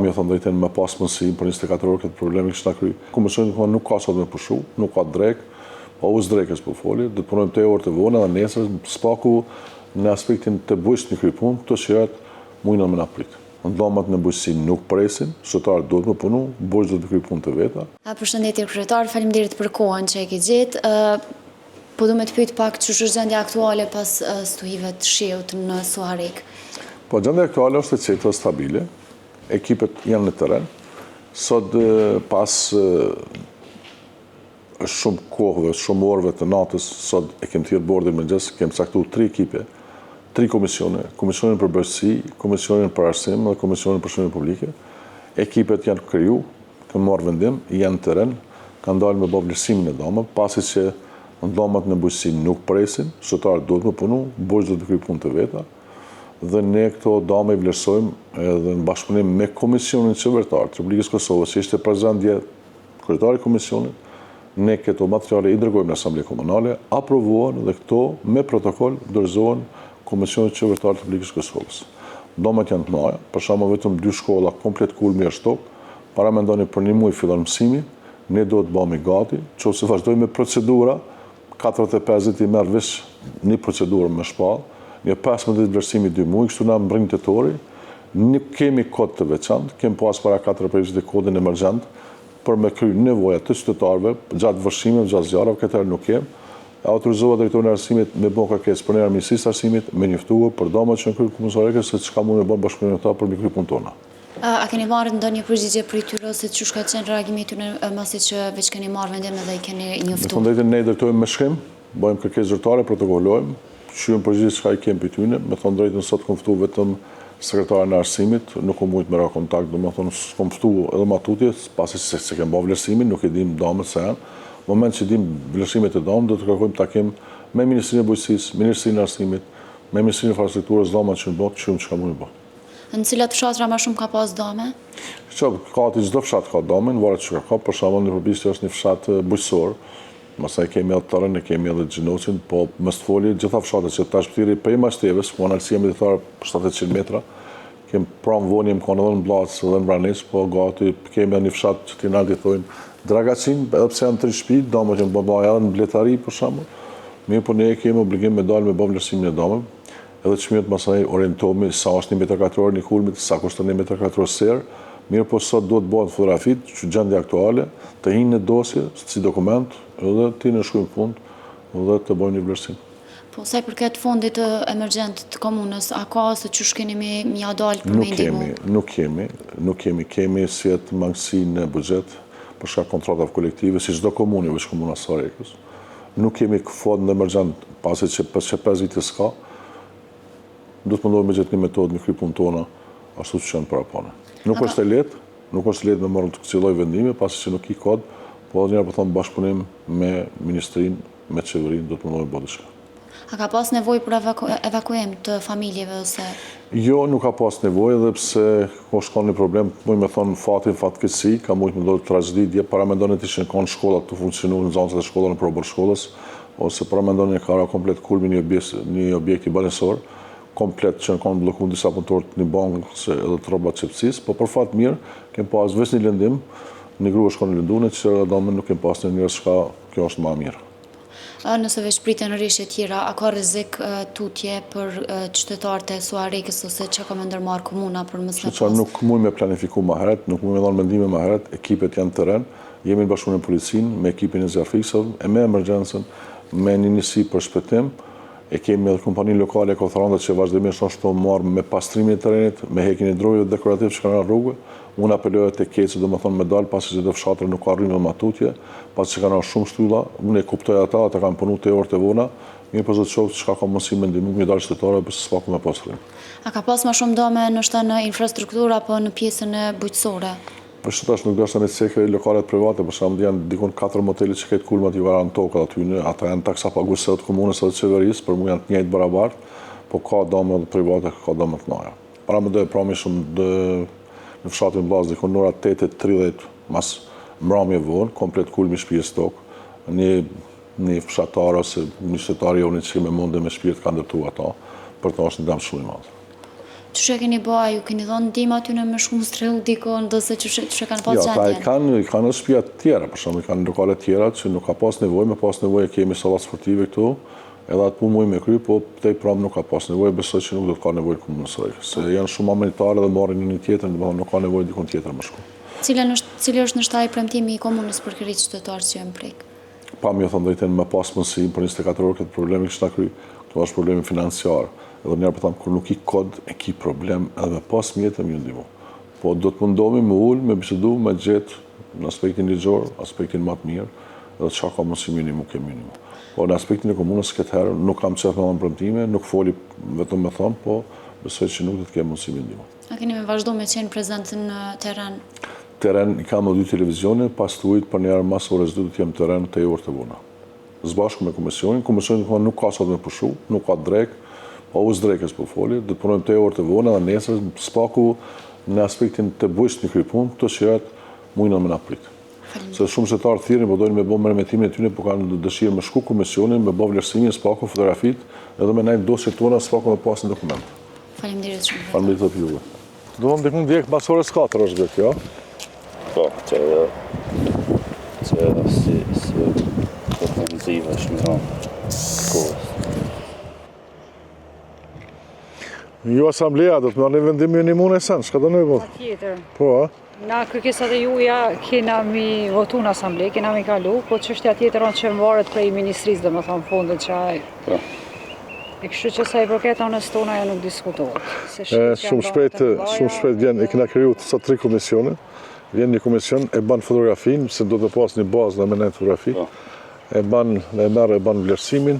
me thonë drejten me pas mundësi për 24 orë këtë problemi kështë ta kry. Komisioni nuk ka sot me pushu, nuk ka drek, pa us drekës po foli, dhe të punojmë 8 orë të vona dhe nesër, spaku në aspektin të bujsh një krypun, të shirat mujnë me na prit. Ndomat në bujqësi nuk presin, shëtarë duhet me punu, bujsh do të krypun të veta. Përshëndetje kryetar, faleminderit për kohën që e ke gjetë. Po du me të pyet pak që është gjendja aktuale pas stuhive të shiut në Suarek? Po gjendja aktuale është e qetë stabile, ekipet janë në teren. Sot pas shumë kohëve, shumë orëve të natës, sot e kem thirrë bordin mëngjes, kem caktu 3 ekipe, 3 komisione, Komisionin për Bërësi, Komisionin për Arsim dhe Komisionin për Shërbime Publike. Ekipet janë kriju, kanë marrë vendim, janë në teren, kanë dalë me bë vlerësimin e domave, pasi që ndomat në bujqësi nuk presin, shëtarë duhet me punu, bujqë do të kryjë punë të veta, dhe ne këto dame i vlerësojmë edhe në bashkëpunim me Komisionin Qevetar të Republikës Kosovës, që ishte prezant dje kryetari i Komisionit, ne këto materiale i dërgojmë në Asamble Komunale, aprovuan dhe këto me protokoll dorëzohen Komisionit Qevetar të Republikës Kosovës. Domet janë të mëdha, për shembull vetëm 2 shkolla komplet kulmi është tok, para mendoni për 1 muaj fillon mësimi, ne do të bëhemi gati, nëse vazhdojmë me procedura, 45 i merr veç një procedurë me shpallë, një 15 ditë vlerësimi 2 muaj, kështu na mbrin tetori, nuk kemi kod të veçantë, kemi pas para 4 të kodin emergjent për me kry nevojat të qytetarëve gjatë vërshimeve, gjatë zjarreve, këtë nuk kemi. Autorizohet drejtori i arsimit me bën kërkesë për në Ministrisë arsimit me njoftuar për domat që në krye komisariatës se çka mund të bën bashkëpunimi këta për mikry punë tona. A keni marrë ndonjë përgjigje për tyre ose çu ka qenë reagimi i tyre pasi që veç keni marrë vendim dhe i keni njoftuar? Me thonë ne drejtojmë me shkrim, bëjmë kërkesë zyrtare, protokollojmë, shyjmë përgjigje çka i kemi për tyre, me thonë drejtën sot kam ftuar vetëm sekretarin e arsimit, nuk u mujt me ra kontakt, domethënë s'kam ftuar edhe matutje, pasi se kem bërë vlerësimin, nuk e dim domët se janë. Në moment që dim vlerësimet e domë, do të kërkojmë takim me Ministrinë e Bujqësisë, Ministrinë e Arsimit, me Ministrinë e Infrastrukturës, domat që në bëtë, që çka mund të bëj. Në cilat fshatra më shumë ka pas dome? Çdo fshat ka dome, në varet çka ka, për shembull në Përbishti është një fshat bujqësor, pastaj kemi edhe Tërën, ne kemi edhe Gjinocin, po më së foli gjitha fshatet që tash pëthiri prej Mashtevës, ku analësia mjedisare për 700 metra, kemi pranë vonjem kanë edhe në Bllac edhe në Vrancë, po gati kemi edhe një fshat që ti nalti thojnë Dragacin, edhe pse janë 3 shtëpi, domet që bëhen edhe në Bletari për shembull. Mirë, po ne kemi obligim me dalë me bë vlerësimin e domeve. Edhe çmimet masaj orientohemi sa është 1 metër katror në kulmit, sa kushton 1 metër katror ser. Mirë, po sot duhet bëhen fotografit që gjendja aktuale të hinë në dosje si dokument, edhe ti në shkruajmë fund, edhe të bëjmë një vlerësim. Po sa i përket fondit emergjent të komunës, a ka ose çu keni me ja dalë për me ndihmu? Nuk kemi si atë mangësi në buxhet për shkak kontratave kolektive, si çdo komunë, veç komuna Sarekës. Nuk kemi fond emergjent, pasi që për 5 vite s'ka. Do të mundohemi me gjetë një metodë me kry punë tona, ashtu që janë parapone. Nuk është e lehtë me marrë të kësaj lloj vendime, pasi që nuk i kod, po edhe njëherë po them bashkëpunim me ministrinë, me qeverinë, do të mundohemi bëjë diçka. A ka pas nevojë për evakuim të familjeve ose? Jo, nuk ka pas nevojë, edhe pse është ka një problem, mund me thonë fatkeqësi, ka mund të ndodhë tragjedi, dje para mendoni të ishin kanë shkollat të funksionuar në zonat e shkollave në përbër shkollës, ose para mendoni ka ra komplet kulmi një objekti banesor, komplet që kanë bllokuar disa punëtorë të një bankë edhe të rrobat çepsis, po për fat mirë, kem pas veç një lëndim, një grua shkon në lëndune, që domethënë nuk kem pas një çka kjo është më e mirë. Nëse veç priten rishje tjera, a ka rrezik tutje për qytetarët e Suarekës ose çka ka më ndërmarrë komuna për mos me pas? Nuk mund me planifiku më herët, nuk mund me dhënë mendime më herët, ekipet janë teren, jemi në bashkëpunim me policinë, me ekipin e zjarrfiksave, me emergjencën, me një njësi për shpëtim, e kemi edhe kompaninë lokale Kothrandat që vazhdimisht është të marrë me pastrimin e terrenit, me heqjen e drojeve dekorative që kanë në rrugë. Unë apeloj te keci, domethënë me dal pasi që do fshatra nuk ka rrymë matutje, pasi që kanë shumë shtylla, unë e kuptoj ata kanë punuar te orë të vona, mirë po zot shoh çka ka mundësi me ndihmë me dal shtetore për s'paku me pasrim. A ka pas më shumë dome ndoshta në infrastrukturë apo në pjesën e bujqësore? Për shtash nuk dashnë në sekre lokalet private, për shembull janë dikon 4 motele që këtë kulmat i varan tokat aty, ata janë taksa paguese të komunës së qeverisë, për mua janë të njëjtë barabart, po ka dome private, ka dome të mëdha. Para më do e pramë shumë në fshatin Bllaz dikon ora 8:30 mas mbrëmje vonë, komplet kulmi shtëpisë tok. Një fshatar ose një qytetar i unë që me mundë me shpirt ka ndërtuar ata, për të është një dëm shumë i madh. Çu keni bëa, ju keni dhënë ndihmë aty në me shku streu dikon, ose çu kanë pas Ja, ata gjendjen? kanë në shtëpia të tjera, për shembull kanë lokale të tjera që nuk ka pas nevojë, me pas nevojë kemi sallat sportive këtu, edhe atë punë mujë me kry, po tej pranë nuk ka pas nevojë, besoj që nuk do të ka nevojë komunës së Rrejkës, se janë shumë amanitarë dhe marrin një tjetër, domethënë nuk ka nevojë dikon tjetër më shku. Cili është nështaj premtimi i komunës për kërit qytetarë që janë prek? Pa mi thënë drejtën me pas mundësi për 24 orë këtë problemi kështë kry, këto është problemi financiar. Edhe njerë për thamë, kur nuk i kod, e ki problem edhe me pas mjetë e mjë ndimu. Po do të mundohemi me ullë, me bisedu, me gjetë në aspektin ligjor, aspektin më të mirë, edhe qa ka mundësi minimu ke minimu. Po në aspektin e komunës këtë herë nuk kam qëtë me dhënë premtime, nuk foli vetëm me thonë, po besoj që nuk do të ke mundësi minimu. A keni me vazhdo me qenë prezent në teren? Teren i kam në 2 televizione, pas të ujtë për njerë mas orës 2 të jem teren të orë të vuna. Zbashku me komisionin nuk ka sot me pushu, nuk ka drek, pa u zdrekës po foli, dhe të punojmë të orë të vuna dhe nesër, spaku në aspektin të bujsh një krypun, të shirat mujnë me na pritë. Se shumë qytetarë thirrin, po dojnë me bo mermetimin e tyne, po kanë dëshirë me shku komisionin, me bo vlerësimin, spaku, fotografit, edhe me najmë dosje tona, spaku me pas në dokument. Faleminderit shumë. Faleminderit të pjuve. Do më dikun djekë pas orës 4 është vetë, jo? Po, që si ofenziva është më kohës. Ju asambleja do të marrë një vendim një mune e sen, shka do në i botë? Tjetër. Po, a? Na kërkesat e juja kena mi votu në asamble, kena mi kalu, po çështja tjetër on që mvaret prej ministrisë, dhe më thonë fundit që ai. Po. E kështu që sa i përket anës tona ja nuk diskutohet. Shumë shpejt vjen, e kena kriju të sa 3 komisione, vjen një komision, e ban fotografin, se do të pas një bazë në menajnë fotografi, e merë e ban vlerësimin,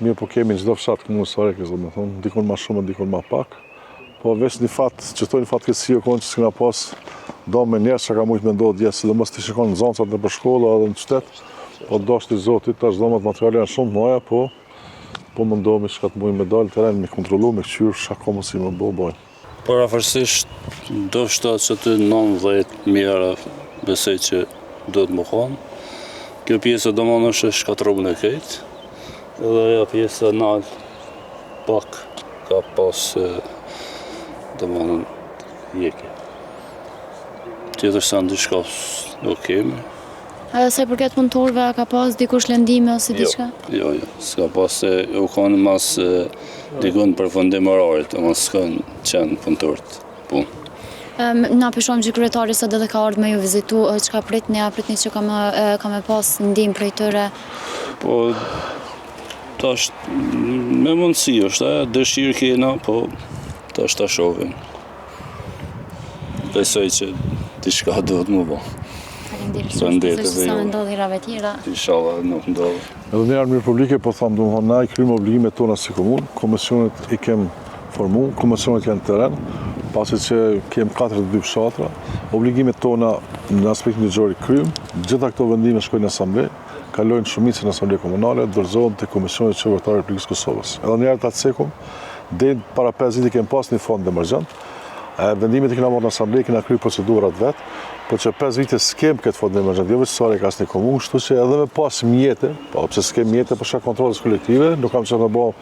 mirë po kemi në çdo fshat komunës së Rrejkës, do të thonë, dikon ma shumë, dikon ma pak, po veç një fat, që tojnë fatkeqësi o konë që s'kena pas do me njerës që ka mujtë me ndodhë djetë, sidomos të shikon në zoncat në për shkolla edhe në qytet, po dashti zotit, tash domat materiale janë shumë të moja, po mundohemi që ka të mujtë me dalë teren, me kontrolu, me këqyrë, shako më si më bojnë. Por afërsisht, do shtatë që të 19 mjera besoj që do të më konë. Kjo pjesë do më nështë shkatrobën e kejtë, edhe ja pjesë e nalë pak ka pas do më në jekje. Tjetër sa në diçka nuk kemi. A se përket punëtorëve, ka pas dikush lëndime ose diçka? Jo, s'ka pas se u kanë mas dikun përfundim orarit, ama s'kanë qenë punëtorët punë. Na pishom që kryetari sot edhe ka ardhur me ju vizitu, çka pritni që ka me pas ndihmë prej tyre? Po, tash me mundësi është, dëshirë kena, po tash ta shohim. Besoj që diçka do të më bo. Faleminderit shumë, sa me ndodhi rave tjera. Inshallah nuk ndodhi. Edhe në armërë publike, po thamë, do më thonë, na i krymë obligimet tona si komunë, komisionet i kem formu, komisionet janë teren, pasi që kem 42 fshatra, obligimet tona në aspektin ligjor i krymë, gjitha këto vendime shkojnë në asamble, kalojnë shumicën në asamble komunale, dorëzohen te Komisioni Qeveritare i Republikës Kosovës. Edhe në herë të atësekum, deri para 5 vite kem pas një fond emergjent, vendimet i kena marrë në asamble, kena kryer procedurat vetë, po që 5 vite s'kem këtë fond emergjent, jo veç sare ka asnjë komunë, kështu që edhe me pas mjete, po pse s'kem mjete për shkak kontrollit kolektive, nuk kam çfarë të bëj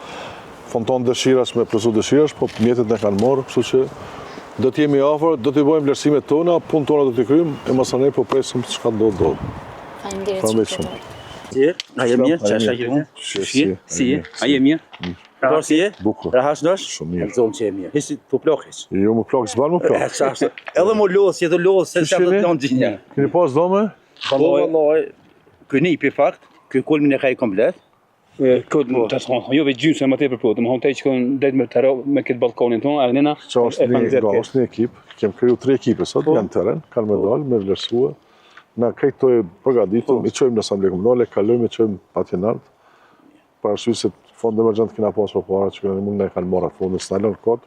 fonton dëshirash me procedur dëshirash, po mjetet ne kanë marrë, kështu që do të jemi afër, do të bëjmë vlerësimet tona, punët tona do t'i kryjmë, e mos anë po presim çka do të ndodhë. Faleminderit shumë. A je mirë? Çfarë ke punë? Si je? A je mirë? Do si je? Bukur. Rahash dosh? Shumë mirë. Zonë që je mirë. Hesi të plokës. Jo më plak, s'ban më plak. Çfarë? Edhe më lodh, jetë lodh se çfarë do të thonë gjinja. Keni pas dome? Po vallahi, ky një për fakt, ky kulmin e ka i komplet. Këtë të thonë, jo vetë gjysë e më tepër plotë, më thonë te që kënë det me këtë balkonin tonë, edhe nena Qa është një ekip, kem kriju 3 ekipe sot, janë teren, kanë me dalë, me vlerësua. Na krejt to e përgatitur, i qojmë në asamble komunale, kalojmë, i qojmë atje nalt. Parasysh se fond emergjent kena pas për para, që këna një mund ne kanë marrë atë fondin, s'na lënë kod,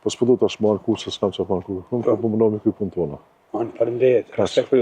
po s'po du të ashmarë kur se s'kam që marrë kur, ka po më nëmi kuj punë tona. Faleminderit, respekt për ju.